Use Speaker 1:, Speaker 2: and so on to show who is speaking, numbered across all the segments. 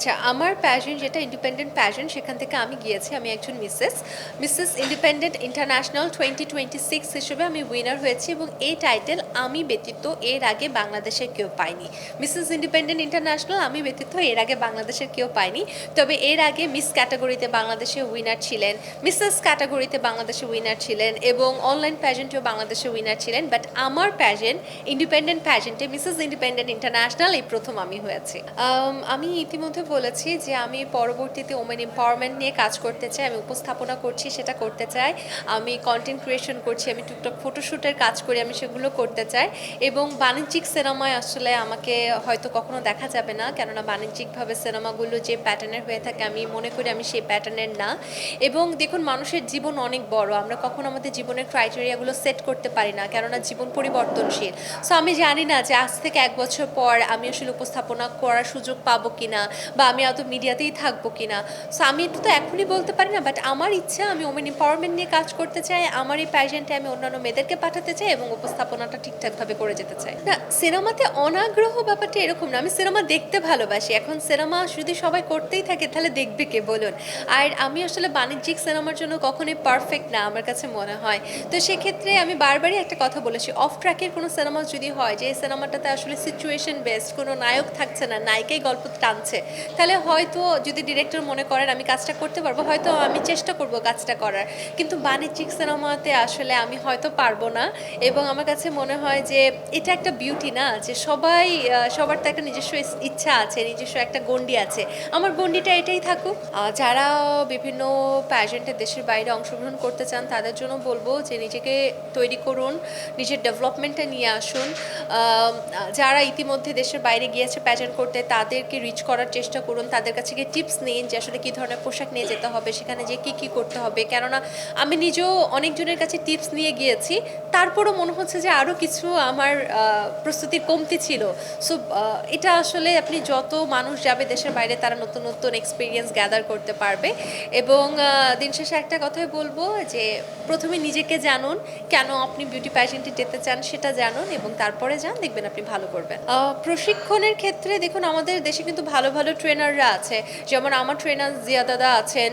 Speaker 1: আচ্ছা, আমার প্যাশন যেটা ইন্ডিপেন্ডেন্ট প্যাশন সেখান থেকে আমি গিয়েছি। আমি একজন মিসেস ইন্ডিপেন্ডেন্ট ইন্টারন্যাশনাল 2026 হিসেবে আমি উইনার হয়েছি এবং এই টাইটেল আমি ব্যতীত এর আগে বাংলাদেশের কেউ পায়নি। মিসেস ইন্ডিপেন্ডেন্ট ইন্টারন্যাশনাল আমি ব্যতীত এর আগে বাংলাদেশের কেউ পায়নি। তবে এর আগে মিস ক্যাটাগরিতে বাংলাদেশে উইনার ছিলেন, মিসেস ক্যাটাগরিতে বাংলাদেশে উইনার ছিলেন এবং অনলাইন প্যাজেন্টেও বাংলাদেশে উইনার ছিলেন। বাট আমার প্যাজেন্ট ইন্ডিপেন্ডেন্ট প্যাজেন্টে মিসেস ইন্ডিপেন্ডেন্ট ইন্টারন্যাশনাল এই প্রথম আমি হয়েছি। আমি ইতিমধ্যে বলেছি যে আমি পরবর্তীতে ওমেন এম্পাওয়ারমেন্ট নিয়ে কাজ করতে চাই, আমি উপস্থাপনা করছি সেটা করতে চাই, আমি কন্টেন্ট ক্রিয়েশন করছি, আমি টুকটাক ফটোশ্যুটের কাজ করি, আমি সেগুলো করতে চাই এবং বাণিজ্যিক সিনেমায় আসলে আমাকে হয়তো কখনো দেখা যাবে না, কেননা বাণিজ্যিকভাবে সিনেমাগুলো যে প্যাটার্নের হয়ে থাকে আমি মনে করি আমি সেই প্যাটার্নের না। এবং দেখুন, মানুষের জীবন অনেক বড়, আমরা কখনো আমাদের জীবনের ক্রাইটেরিয়াগুলো সেট করতে পারি না, কেননা জীবন পরিবর্তনশীল। সো আমি জানি না যে আজ থেকে 1 বছর পর আমি আসলে উপস্থাপনা করার সুযোগ পাবো কিনা বা আমি এত মিডিয়াতেই থাকবো কিনা। সো আমি এটা তো এখনই বলতে পারি না, বাট আমার ইচ্ছা আমি ওমেন এম্পাওয়ারমেন্ট নিয়ে কাজ করতে চাই, আমার এই প্যাজেন্টে আমি অন্যান্য মেয়েদেরকে পাঠাতে চাই এবং উপস্থাপনাটা ঠিকঠাকভাবে করে যেতে চাই। না, সিনেমাতে অনাগ্রহ ব্যাপারটা এরকম না, আমি সিনেমা দেখতে ভালোবাসি। এখন সিনেমা যদি সবাই করতেই থাকে তাহলে দেখবে কে বলুন। আর আমি আসলে বাণিজ্যিক সিনেমার জন্য কখনোই পারফেক্ট না আমার কাছে মনে হয়। তো সেক্ষেত্রে আমি বারবারই একটা কথা বলেছি, অফ ট্র্যাকের কোনো সিনেমা যদি হয় যে এই সিনেমাটাতে আসলে সিচুয়েশন বেসড, কোনো নায়ক থাকছে না, নায়িকাই গল্প টানছে, তাহলে হয়তো যদি ডিরেক্টর মনে করেন আমি কাজটা করতে পারবো, হয়তো আমি চেষ্টা করব কাজটা করার। কিন্তু বাণিজ্যিক সিনেমাতে আসলে আমি হয়তো পারবো না। এবং আমার কাছে মনে হয় যে এটা একটা বিউটি না, যে সবাই সবার তো একটা নিজস্ব ইচ্ছা আছে, নিজস্ব একটা গণ্ডি আছে, আমার গণ্ডিটা এটাই থাকুক। যারা বিভিন্ন প্যাজেন্টে দেশের বাইরে অংশগ্রহণ করতে চান তাদের জন্য বলবো যে নিজেকে তৈরি করুন, নিজের ডেভেলপমেন্টটা নিয়ে আসুন। যারা ইতিমধ্যে দেশের বাইরে গিয়েছে প্যাজেন্ট করতে তাদেরকে রিচ করার চেষ্টা করুন, তাদের কাছে গিয়ে টিপস নিন যে আসলে কী ধরনের পোশাক নিয়ে যেতে হবে, সেখানে যে কী কী করতে হবে। কেননা আমি নিজেও অনেকজনের কাছে টিপস নিয়ে গিয়েছি, তারপরও মনে হচ্ছে যে আরও কিছু আমার প্রস্তুতির কমতি ছিল। সো এটা আসলে আপনি যত মানুষ যাবে দেশের বাইরে তারা নতুন নতুন এক্সপিরিয়েন্স গ্যাদার করতে পারবে। এবং দিন শেষে একটা কথাই বলবো যে প্রথমে নিজেকে জানুন, কেন আপনি বিউটি প্যাজেন্টে যেতে চান সেটা জানুন এবং তারপরে যান, দেখবেন আপনি ভালো করবেন। প্রশিক্ষণের ক্ষেত্রে দেখুন, আমাদের দেশে কিন্তু ভালো ভালো ট্রেনাররা আছে, যেমন আমার ট্রেনার জিয়া দাদা আছেন,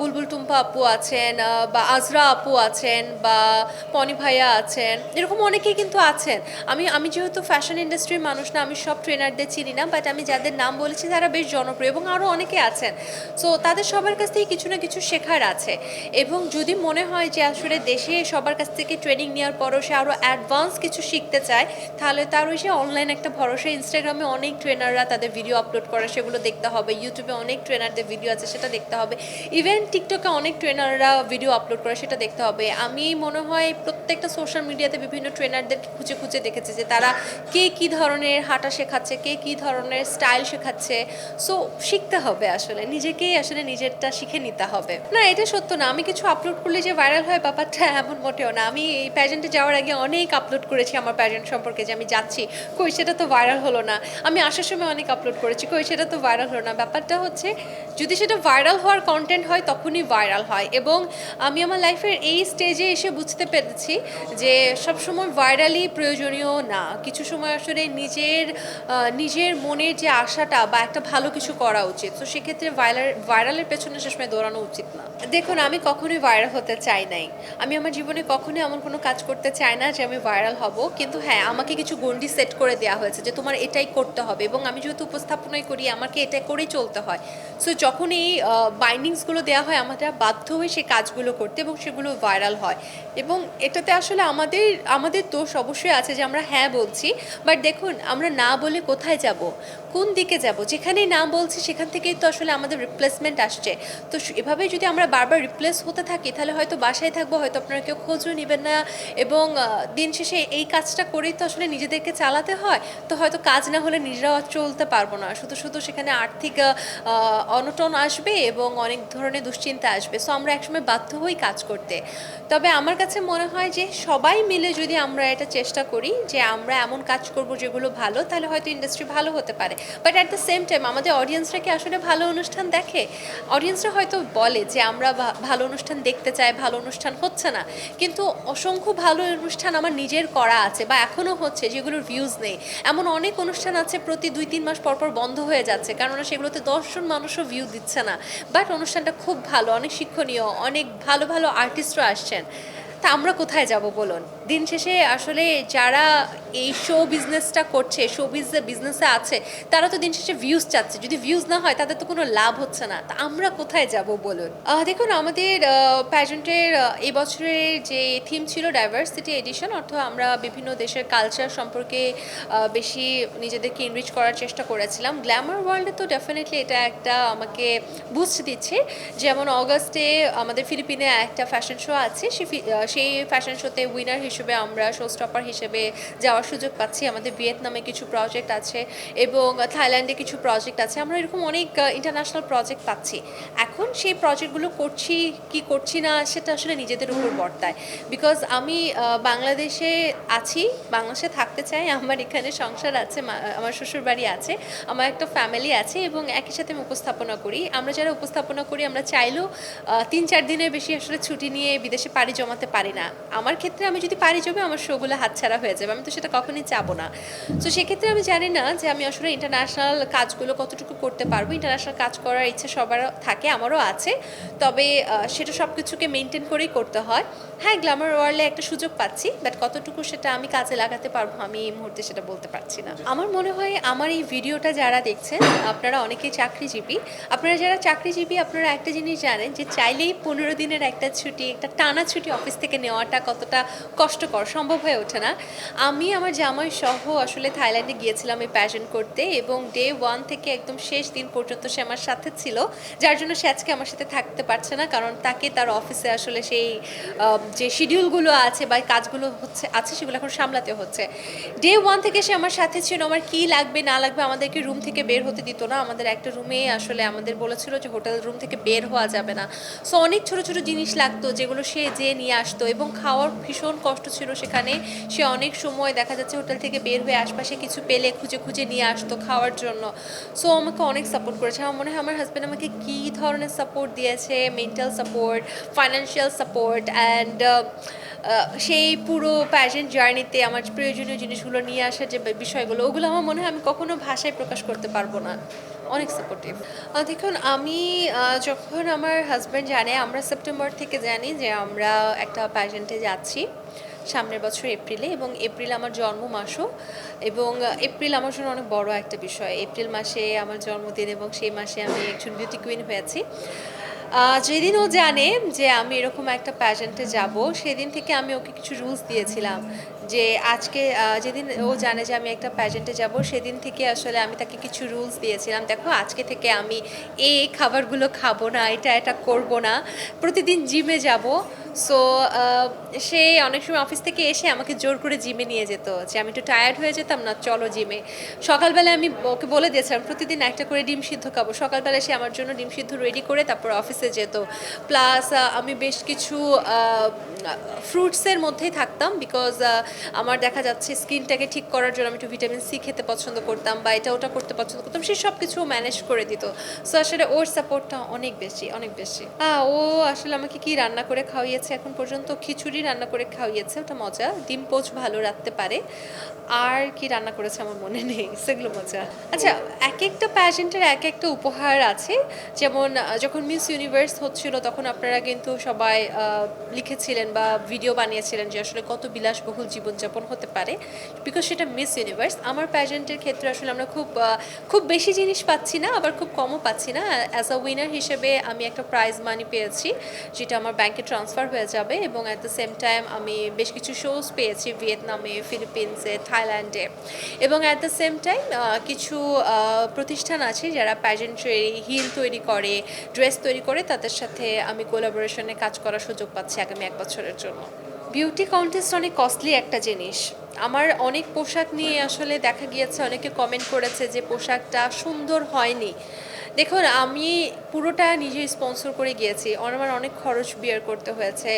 Speaker 1: বুলবুল টুম্পা আপু আছেন, বা আজরা আপু আছেন, বা পনি ভাইয়া আছেন, এরকম অনেকেই কিন্তু আছেন। আমি যেহেতু ফ্যাশন ইন্ডাস্ট্রির মানুষ না, আমি সব ট্রেনারদের চিনি না, বাট আমি যাদের নাম বলেছি তারা বেশ জনপ্রিয় এবং আরও অনেকে আছেন। সো তাদের সবার কাছ থেকে কিছু না কিছু শেখার আছে। এবং যদি মনে হয় যে আসলে দেশে সবার কাছ থেকে ট্রেনিং নেওয়ার পরও সে আরও অ্যাডভান্স কিছু শিখতে চায়, তাহলে তার ওই সে অনলাইন একটা ভরসা, ইনস্টাগ্রামে অনেক ট্রেনাররা তাদের ভিডিও আপলোড করে সেগুলো দেখতে হবে, ইউটিউবে অনেক ট্রেনারদের ভিডিও আছে সেটা দেখতে হবে, ইভেন টিকটকে অনেক ট্রেনাররা ভিডিও আপলোড করে সেটা দেখতে হবে। আমি মনে হয় প্রত্যেকটা সোশ্যাল মিডিয়াতে বিভিন্ন ট্রেনারদের খুঁজে খুঁজে দেখেছি যে তারা কে কী ধরনের হাঁটা শেখাচ্ছে, কে কী ধরনের স্টাইল শেখাচ্ছে। সো শিখতে হবে, আসলে নিজেকেই আসলে নিজেরটা শিখে নিতে হবে। না, এটা সত্য না আমি কিছু আপলোড করলে যে ভাইরাল হয় ব্যাপারটা এমন মোটেও না। আমি এই প্যাজেন্টে যাওয়ার আগে অনেক আপলোড করেছি আমার প্যাজেন্ট সম্পর্কে, যে আমি যাচ্ছি, কই সেটা তো ভাইরাল হলো না। আমি আসার সময় অনেক আপলোড করেছি, কই সেটা তো ভাইরাল হলো না। ব্যাপারটা হচ্ছে যদি সেটা ভাইরাল হওয়ার কন্টেন্ট হয় তখনই ভাইরাল হয়। এবং আমি আমার লাইফের এই স্টেজে এসে বুঝতে পেরেছি যে সবসময় ভাইরালই প্রয়োজনীয় না, কিছু সময় আসলে নিজের মনের যে আশাটা বা একটা ভালো কিছু করা উচিত। তো সেক্ষেত্রে ভাইরালের পেছনে সবসময় দৌড়ানো উচিত না। দেখুন, আমি কখনোই ভাইরাল হতে চাই নাই, আমি আমার জীবনে কখনোই এমন কোনো কাজ করতে চাই না যে আমি ভাইরাল হব। কিন্তু হ্যাঁ, আমাকে কিছু গণ্ডি সেট করে দেওয়া হয়েছে যে তোমার এটাই করতে হবে, এবং আমি যেহেতু উপস্থাপনাই করি আমাকে এটা করেই চলতে হয়। সো যখন এই বাইন্ডিংসগুলো দেওয়া হয় আমরা বাধ্য হই সেই কাজগুলো করতে এবং সেগুলো ভাইরাল হয়। এবং এটাতে আসলে আমাদের দোষ অবশ্যই আছে যে আমরা হ্যাঁ বলছি, বাট দেখুন আমরা না বলে কোথায় যাব, কোন দিকে যাব, যেখানেই না বলছি সেখান থেকেই তো আসলে আমাদের রিপ্লেসমেন্ট আসছে। তো এভাবেই যদি আমরা বারবার রিপ্লেস হতে থাকি তাহলে হয়তো বাসায় থাকবো, হয়তো আপনারা কেউ খোঁজও নেবেন না। এবং দিন শেষে এই কাজটা করেই তো আসলে নিজেদেরকে চালাতে হয়। তো হয়তো কাজ না হলে নিজেরাও চলতে পারবো না, শুধু শুধু সেখানে আর্থিক অনটন আসবে এবং অনেক ধরনের দুশ্চিন্তা আসবে। সো আমরা একসময় বাধ্য হই কাজ করতে। তবে আমার কাছে মনে হয় যে সবাই মিলে যদি আমরা এটা চেষ্টা করি যে আমরা এমন কাজ করব যেগুলো ভালো, তাহলে হয়তো ইন্ডাস্ট্রি ভালো হতে পারে। But at the same time আমাদের অডিয়েন্সরা কি আসলে ভালো অনুষ্ঠান দেখে? অডিয়েন্সরা হয়তো বলে যে আমরা ভালো অনুষ্ঠান দেখতে চাই, ভালো অনুষ্ঠান হচ্ছে না, কিন্তু অসংখ্য ভালো অনুষ্ঠান আমার নিজের করা আছে বা এখনও হচ্ছে যেগুলোর ভিউজ নেই। এমন অনেক অনুষ্ঠান আছে প্রতি 2-3 মাস পর পর বন্ধ হয়ে যাচ্ছে, কেননা সেগুলোতে 10 জন মানুষও ভিউ দিচ্ছে না, বাট অনুষ্ঠানটা খুব ভালো, অনেক শিক্ষণীয়, অনেক ভালো ভালো আর্টিস্টরা আসছেন। তা আমরা কোথায় যাব বলুন? দিন শেষে আসলে যারা এই শো বিজনেসটা করছে, শো বিজনেসে আছে, তারা তো দিন শেষে ভিউজ চাচ্ছে। যদি ভিউজ না হয় তাদের তো কোনো লাভ হচ্ছে না। তা আমরা কোথায় যাব বলুন? দেখুন, আমাদের প্যাজেন্টের এই বছরের যে থিম ছিল ডাইভার্সিটি এডিশন, অর্থাৎ আমরা বিভিন্ন দেশের কালচার সম্পর্কে বেশি নিজেদেরকে এনরিচ করার চেষ্টা করেছিলাম। গ্ল্যামার ওয়ার্ল্ডে তো ডেফিনেটলি এটা একটা আমাকে বুস্ট দিচ্ছে। যেমন অগাস্টে আমাদের ফিলিপিনে একটা ফ্যাশন শো আছে, সেই ফ্যাশন শোতে উইনার হিসেবে আমরা শো স্টপার হিসেবে যাওয়ার সুযোগ পাচ্ছি। আমাদের ভিয়েতনামে কিছু প্রজেক্ট আছে এবং থাইল্যান্ডে কিছু প্রজেক্ট আছে। আমরা এরকম অনেক ইন্টারন্যাশনাল প্রজেক্ট পাচ্ছি। এখন সেই প্রজেক্টগুলো করছি কি করছি না সেটা আসলে নিজেদের উপর বর্তায়। বিকজ আমি বাংলাদেশে আছি, বাংলাদেশে থাকতে চাই, আমার এখানে সংসার আছে, আমার শ্বশুরবাড়ি আছে, আমার একটা ফ্যামিলি আছে এবং একই সাথে আমি উপস্থাপনা করি। আমরা যারা উপস্থাপনা করি আমরা চাইলেও 3-4 দিনের বেশি আসলে ছুটি নিয়ে বিদেশে পাড়ি জমাতে পারি না। আমার ক্ষেত্রে আমি যদি পাড়ি জমে আমার শোগুলো হাতছাড়া হয়ে যাবে, আমি তো সেটা কখনোই চাবো না। তো সেক্ষেত্রে আমি জানি না যে আমি আসলে ইন্টারন্যাশনাল কাজগুলো কতটুকু করতে পারবো। ইন্টারন্যাশনাল কাজ করার ইচ্ছে সবার থাকে, আমারও আছে, তবে সেটা সব কিছুকে মেনটেন করেই করতে হয়। হ্যাঁ, গ্ল্যামার ওয়ার্ল্ডে একটা সুযোগ পাচ্ছি, বাট কতটুকু সেটা আমি কাজে লাগাতে পারবো আমি এই মুহূর্তে সেটা বলতে পারছি না। আমার মনে হয় আমার এই ভিডিওটা যারা দেখছেন আপনারা অনেকেই চাকরিজীবী। আপনারা যারা চাকরিজীবী আপনারা একটা জিনিস জানেন যে চাইলেই 15 দিনের একটা ছুটি, একটা টানা ছুটি অফিস থেকে নেওয়াটা কতটা কষ্টকর, সম্ভব হয়ে ওঠে না। আমি আমার জামাই সহ আসলে থাইল্যান্ডে গিয়েছিলাম এই প্যাশন করতে এবং ডে 1 থেকে একদম শেষ দিন পর্যন্ত সে আমার সাথে ছিল, যার জন্য সে আজকে আমার সাথে থাকতে পারছে না, কারণ তাকে তার অফিসে আসলে সেই যে শিডিউলগুলো আছে বা কাজগুলো আছে সেগুলো এখন সামলাতে হচ্ছে। ডে 1 থেকে সে আমার সাথে ছিল, আমার কি লাগবে না লাগবে আমাদেরকে রুম থেকে বের হতে দিত না। আমাদের একটা রুমে আসলে আমাদের বলেছিল যে হোটেল রুম থেকে বের হওয়া যাবে না। সো অনেক ছোট ছোট জিনিস লাগতো যেগুলো সে যেয়ে নিয়ে আসতো এবং খাওয়ার ভীষণ কষ্ট ছিল সেখানে। সে অনেক সময় দেখা যাচ্ছে হোটেল থেকে বের হয়ে আশপাশে কিছু পেলে খুঁজে খুঁজে নিয়ে আসতো খাওয়ার জন্য। সো আমাকে অনেক সাপোর্ট করেছে। আমার মনে হয় আমার হাজব্যান্ড আমাকে কী ধরনের সাপোর্ট দিয়েছে, mental support, financial support and সেই পুরো প্যাজেন্ট জার্নিতে আমার প্রয়োজনীয় জিনিসগুলো নিয়ে আসার যে বিষয়গুলো, ওগুলো আমার মনে হয় আমি কখনো ভাষায় প্রকাশ করতে পারবো না। অনেক সাপোর্টিভ। দেখুন, আমি যখন আমার হাজব্যান্ড জানে, আমরা সেপ্টেম্বর থেকে জানি যে আমরা একটা প্যাজেন্টে যাচ্ছি সামনের বছর এপ্রিলে, এবং এপ্রিল আমার জন্ম মাসও, এবং এপ্রিল আমার জন্য অনেক বড় একটা বিষয়। এপ্রিল মাসে আমার জন্মদিন এবং সেই মাসে আমি একজন বিউটি কুইন হয়েছি। যেদিন ও জানে যে আমি এরকম একটা প্যাজেন্টে যাব, সেদিন থেকে আমি ওকে কিছু রুলস দিয়েছিলাম যে আজকে যেদিন ও জানে যে আমি একটা প্যাজেন্টে যাব সেদিন থেকে আসলে আমি তাকে কিছু রুলস দিয়েছিলাম। দেখো, আজকে থেকে আমি এই খাবারগুলো খাবো না, এটা করব না, প্রতিদিন জিমে যাব। সো সে অনেক সময় অফিস থেকে এসে আমাকে জোর করে জিমে নিয়ে যেত, যে আমি একটু টায়ার্ড হয়ে যেতাম না, চলো জিমে। সকালবেলায় আমি ওকে বলে দিয়েছিলাম প্রতিদিন একটা করে ডিম সিদ্ধ খাবো। সকালবেলায় সে আমার জন্য ডিম সিদ্ধ রেডি করে তারপর অফিসে যেত। প্লাস আমি বেশ কিছু ফ্রুটসের মধ্যেই থাকতাম, বিকজ আমার দেখা যাচ্ছে স্কিনটাকে ঠিক করার জন্য আমি একটু ভিটামিন সি খেতে পছন্দ করতাম বা এটা ওটা করতে পছন্দ করতাম, সে সব কিছু ম্যানেজ করে দিত। সো আসলে ওর সাপোর্টটা অনেক বেশি, অনেক বেশি। ও আসলে আমাকে কি রান্না করে খাওয়িয়েছে এখন পর্যন্ত? খিচুড়ি রান্না করে খাওয়িয়েছে, ওটা মজা। ডিম পোচ ভালো রাখতে পারে। আর কি রান্না করেছে আমার মনে নেই, সেগুলো মজা। আচ্ছা, এক একটা প্যাজেন্টের এক একটা উপহার আছে। যেমন যখন মিস ইউনিভার্স হচ্ছিল তখন আপনারা কিন্তু সবাই লিখেছিলেন বা ভিডিও বানিয়েছিলেন যে আসলে কত বিলাসবহুল জীবনযাপন হতে পারে, বিকজ সেটা মিস ইউনিভার্স। আমার প্যাজেন্টের ক্ষেত্রে আসলে আমরা খুব বেশি জিনিস পাচ্ছি না, আবার খুব কমও পাচ্ছি না। অ্যাজ আ উইনার হিসেবে আমি একটা প্রাইজ মানি পেয়েছি যেটা আমার ব্যাংকে ট্রান্সফার হয়ে যাবে, এবং অ্যাট দ্য সেম টাইম আমি বেশ কিছু শোজ পেয়েছি ভিয়েতনামে, ফিলিপিন্সে, থাইল্যান্ডে, এবং অ্যাট দ্য সেম টাইম কিছু প্রতিষ্ঠান আছে যারা প্যাজেন্ট্রি হিল তৈরি করে, ড্রেস তৈরি করে, তাদের সাথে আমি কোলাবোরেশনে কাজ করার সুযোগ পাচ্ছি আগামী 1 বছরের জন্য। বিউটি কন্টেস্ট অনেক কস্টলি একটা জিনিস। আমার অনেক পোশাক নিয়ে আসলে দেখা গিয়েছে অনেকে কমেন্ট করেছে যে পোশাকটা সুন্দর হয়নি, দেখুন, আমি পুরোটা নিজে স্পন্সর করে গিয়েছি। আমার অনেক খরচ বিয়ার করতে হয়েছে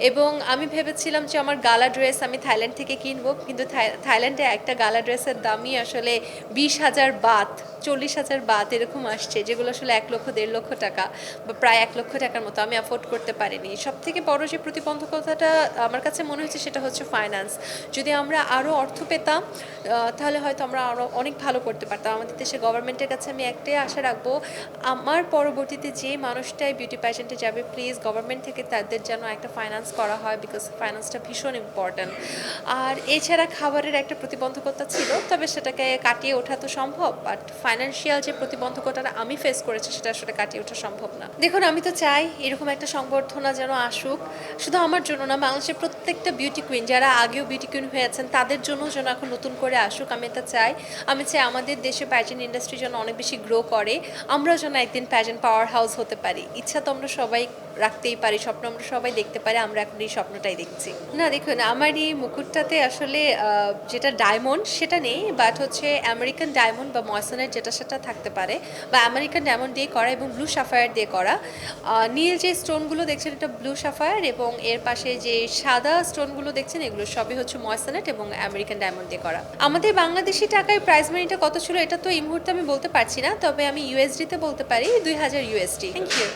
Speaker 1: এবং আমি ভেবেছিলাম যে আমার গালা ড্রেস আমি থাইল্যান্ড থেকে কিনবো। কিন্তু থাইল্যান্ডে একটা গালা ড্রেসের দামই আসলে 20,000 বাত, 40,000 বাত এরকম আসছে, যেগুলো আসলে 1 লক্ষ 1.5 লক্ষ টাকা বা প্রায় 1 লক্ষ টাকার মতো। আমি অ্যাফোর্ড করতে পারিনি। সবথেকে বড় যে প্রতিবন্ধকতাটা আমার কাছে মনে হয়েছে সেটা হচ্ছে ফাইন্যান্স। যদি আমরা আরও অর্থ পেতাম তাহলে হয়তো আমরা আরও অনেক ভালো করতে পারতাম। আমাদের দেশের গভর্নমেন্টের কাছে আমি একটাই আশা রাখবো, আমার পরবর্তীতে যে মানুষটাই বিউটি প্যাজেন্টে যাবে, প্লিজ গভর্নমেন্ট থেকে তাদের যেন একটা ফাইন্যান্স করা হয়, বিকজ ফাইন্যান্সটা ভীষণ ইম্পর্ট্যান্ট। আর এছাড়া খাবারের একটা প্রতিবন্ধকতা ছিল, তবে সেটাকে কাটিয়ে ওঠা তো সম্ভব, বাট ফাইন্যান্সিয়াল যে প্রতিবন্ধকতাটা আমি ফেস করেছি সেটা আসলে কাটিয়ে ওঠা সম্ভব না। দেখুন, আমি তো চাই এরকম একটা সংবর্ধনা যেন আসুক, শুধু আমার জন্য না, বাংলাদেশের প্রত্যেকটা বিউটি কুইন যারা আগেও বিউটি কুইন হয়েছেন তাদের জন্য যেন এখন নতুন করে আসুক। আমি এটা চাই। আমি চাই আমাদের দেশে প্যাজেন্ট ইন্ডাস্ট্রি যেন অনেক বেশি গ্রো করে, আমরা যেন একদিন প্যাজেন্ট পাওয়ার হাউস হতে পারি। ইচ্ছা তো আমরা সবাই রাখতেই পারি, স্বপ্ন আমরা সবাই দেখতে পারি, আমরা এখন এই স্বপ্নটাই দেখছি। না দেখুন, আমার এই মুকুটটাতে আসলে যেটা ডায়মন্ড সেটা নেই, বাট হচ্ছে আমেরিকান ডায়মন্ড বা ময়সনের যেটা সেটা থাকতে পারে, বা আমেরিকান ডায়মন্ড দিয়ে করা এবং ব্লু সাফায়ার দিয়ে করা। নীল যে স্টোনগুলো দেখছেন এটা ব্লু সাফায়ার, এবং এর পাশে যে সাদা স্টোনগুলো দেখছেন এগুলো সবই হচ্ছে ময়সনেট এবং আমেরিকান ডায়মন্ড দিয়ে করা। আমাদের বাংলাদেশি টাকায় প্রাইস মানিটা কত ছিল এটা তো এই মুহূর্তে আমি বলতে পারছি না, তবে আমি ইউএসডিতে বলতে পারি 2000 USD। Thank you.